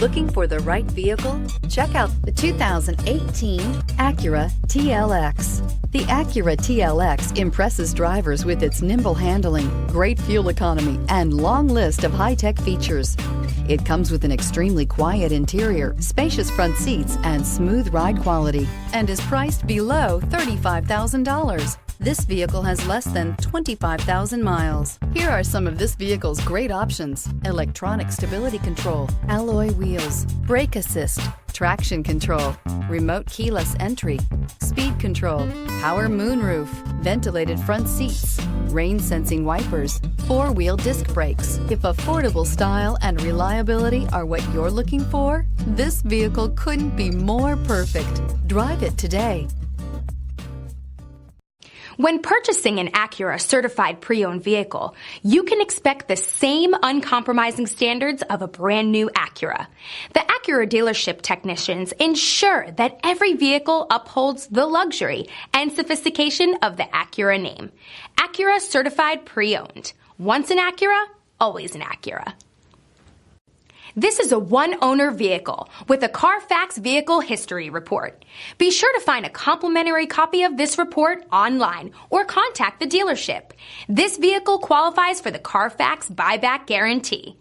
Looking for the right vehicle? Check out the 2018 Acura TLX. The Acura TLX impresses drivers with its nimble handling, great fuel economy, and long list of high-tech features. It comes with an extremely quiet interior, spacious front seats, and smooth ride quality, and is priced below $35,000. This vehicle has less than 25,000 miles. Here are some of this vehicle's great options: electronic stability control, alloy wheels, brake assist, traction control, remote keyless entry, speed control, power moonroof, ventilated front seats, rain sensing wipers, four-wheel disc brakes. If affordable style and reliability are what you're looking for, this vehicle couldn't be more perfect. Drive it today. When purchasing an Acura certified pre-owned vehicle, you can expect the same uncompromising standards of a brand new Acura. The Acura dealership technicians ensure that every vehicle upholds the luxury and sophistication of the Acura name. Acura certified pre-owned. Once an Acura, always an Acura. This is a one-owner vehicle with a Carfax Vehicle History Report. Be sure to find a complimentary copy of this report online or contact the dealership. This vehicle qualifies for the Carfax Buyback Guarantee.